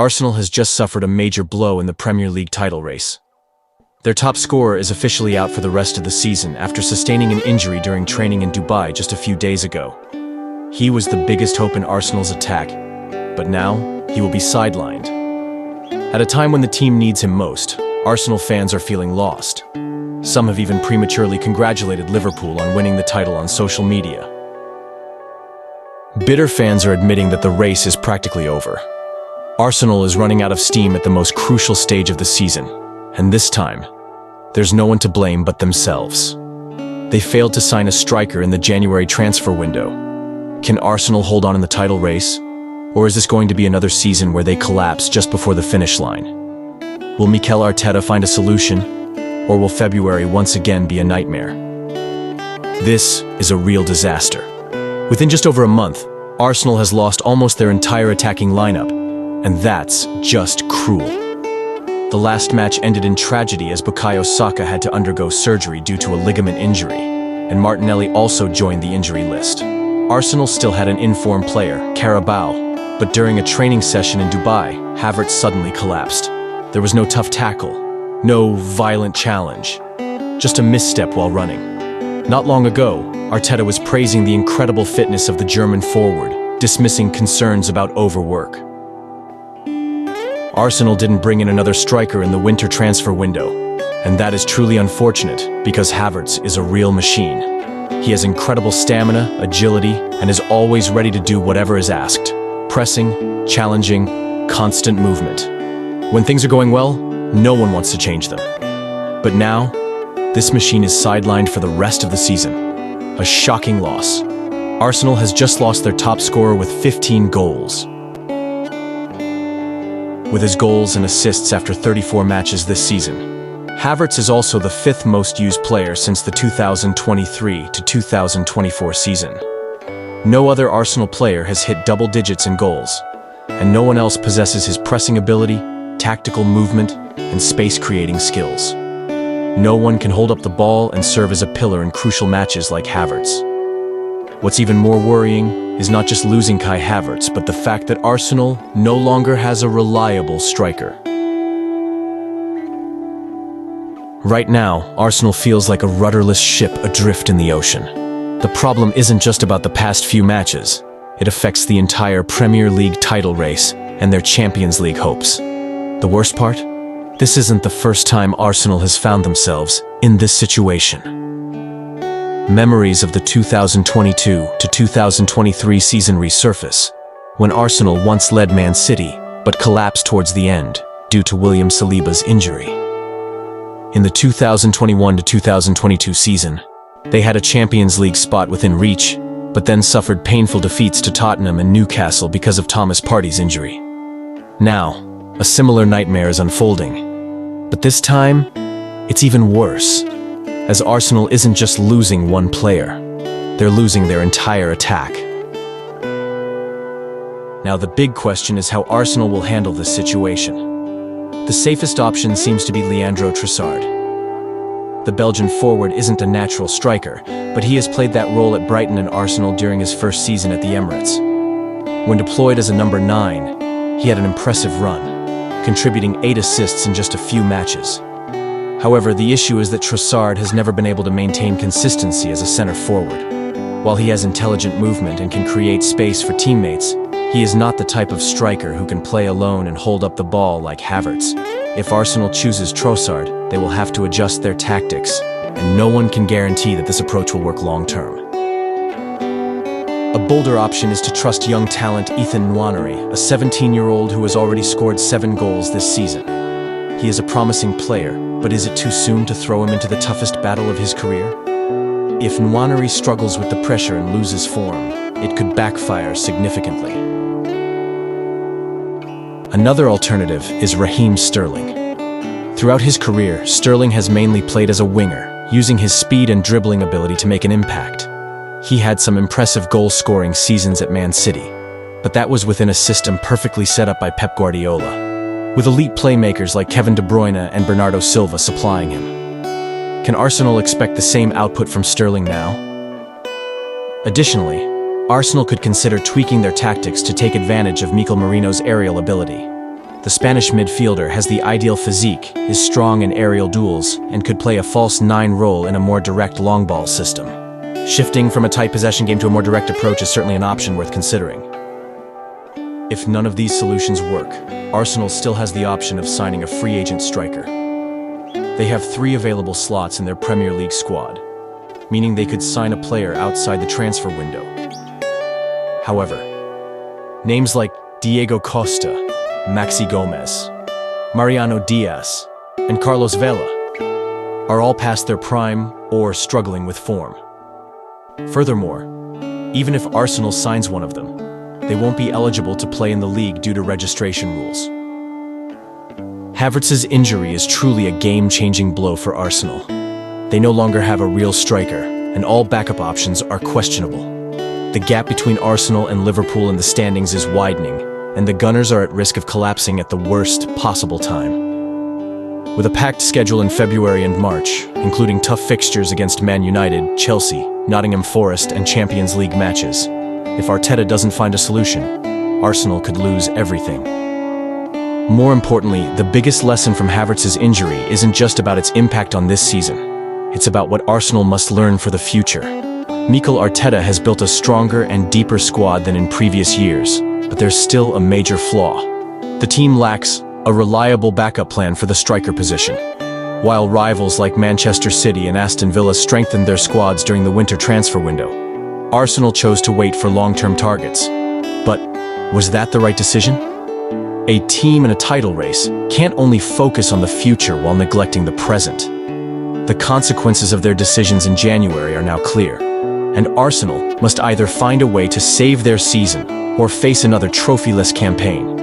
Arsenal has just suffered a major blow in the Premier League title race. Their top scorer is officially out for the rest of the season after sustaining an injury during training in Dubai just a few days ago. He was the biggest hope in Arsenal's attack, but now he will be sidelined. At a time when the team needs him most, Arsenal fans are feeling lost. Some have even prematurely congratulated Liverpool on winning the title on social media. Bitter fans are admitting that the race is practically over. Arsenal is running out of steam at the most crucial stage of the season, and this time, there's no one to blame but themselves. They failed to sign a striker in the January transfer window. Can Arsenal hold on in the title race? Or is this going to be another season where they collapse just before the finish line? Will Mikel Arteta find a solution? Or will February once again be a nightmare? This is a real disaster. Within just over a month, Arsenal has lost almost their entire attacking lineup, and that's just cruel. The last match ended in tragedy as Bukayo Saka had to undergo surgery due to a ligament injury, and Martinelli also joined the injury list. Arsenal still had an in-form player, Carabao, but during a training session in Dubai, Havertz suddenly collapsed. There was no tough tackle, no violent challenge, just a misstep while running. Not long ago, Arteta was praising the incredible fitness of the German forward, dismissing concerns about overwork. Arsenal didn't bring in another striker in the winter transfer window, and that is truly unfortunate because Havertz is a real machine. He has incredible stamina, agility, and is always ready to do whatever is asked. Pressing, challenging, constant movement. When things are going well, no one wants to change them. But now, this machine is sidelined for the rest of the season. A shocking loss. Arsenal has just lost their top scorer with 15 goals. With his goals and assists after 34 matches this season, Havertz is also the fifth most used player since the 2023 to 2024 season. No other Arsenal player has hit double digits in goals, and no one else possesses his pressing ability, tactical movement, and space-creating skills. No one can hold up the ball and serve as a pillar in crucial matches like Havertz. What's even more worrying is not just losing Kai Havertz, but the fact that Arsenal no longer has a reliable striker. Right now, Arsenal feels like a rudderless ship adrift in the ocean. The problem isn't just about the past few matches. It affects the entire Premier League title race and their Champions League hopes. The worst part? This isn't the first time Arsenal has found themselves in this situation. Memories of the 2022 to 2023 season resurface, when Arsenal once led Man City, but collapsed towards the end due to William Saliba's injury. In the 2021 to 2022 season, they had a Champions League spot within reach, but then suffered painful defeats to Tottenham and Newcastle because of Thomas Partey's injury. Now, a similar nightmare is unfolding. But this time, it's even worse, as Arsenal isn't just losing one player, they're losing their entire attack. Now the big question is how Arsenal will handle this situation. The safest option seems to be Leandro Trossard. The Belgian forward isn't a natural striker, but he has played that role at Brighton and Arsenal during his first season at the Emirates. When deployed as a number 9, he had an impressive run, contributing 8 assists in just a few matches. However, the issue is that Trossard has never been able to maintain consistency as a center forward. While he has intelligent movement and can create space for teammates, he is not the type of striker who can play alone and hold up the ball like Havertz. If Arsenal chooses Trossard, they will have to adjust their tactics, and no one can guarantee that this approach will work long-term. A bolder option is to trust young talent Ethan Nwaneri, a 17-year-old who has already scored 7 goals this season. He is a promising player, but is it too soon to throw him into the toughest battle of his career? If Nwaneri struggles with the pressure and loses form, it could backfire significantly. Another alternative is Raheem Sterling. Throughout his career, Sterling has mainly played as a winger, using his speed and dribbling ability to make an impact. He had some impressive goal-scoring seasons at Man City, but that was within a system perfectly set up by Pep Guardiola, with elite playmakers like Kevin De Bruyne and Bernardo Silva supplying him. Can Arsenal expect the same output from Sterling now? Additionally, Arsenal could consider tweaking their tactics to take advantage of Mikel Merino's aerial ability. The Spanish midfielder has the ideal physique, is strong in aerial duels, and could play a false nine role in a more direct long ball system. Shifting from a tight possession game to a more direct approach is certainly an option worth considering. If none of these solutions work, Arsenal still has the option of signing a free agent striker. They have 3 available slots in their Premier League squad, meaning they could sign a player outside the transfer window. However, names like Diego Costa, Maxi Gomez, Mariano Diaz, and Carlos Vela are all past their prime or struggling with form. Furthermore, even if Arsenal signs one of them, they won't be eligible to play in the league due to registration rules. Havertz's injury is truly a game-changing blow for Arsenal. They no longer have a real striker, and all backup options are questionable. The gap between Arsenal and Liverpool in the standings is widening, and the Gunners are at risk of collapsing at the worst possible time. With a packed schedule in February and March, including tough fixtures against Man United, Chelsea, Nottingham Forest, and Champions League matches, if Arteta doesn't find a solution, Arsenal could lose everything. More importantly, the biggest lesson from Havertz's injury isn't just about its impact on this season. It's about what Arsenal must learn for the future. Mikel Arteta has built a stronger and deeper squad than in previous years, but there's still a major flaw. The team lacks a reliable backup plan for the striker position. While rivals like Manchester City and Aston Villa strengthened their squads during the winter transfer window, Arsenal chose to wait for long-term targets. But was that the right decision? A team in a title race can't only focus on the future while neglecting the present. The consequences of their decisions in January are now clear, and Arsenal must either find a way to save their season or face another trophyless campaign.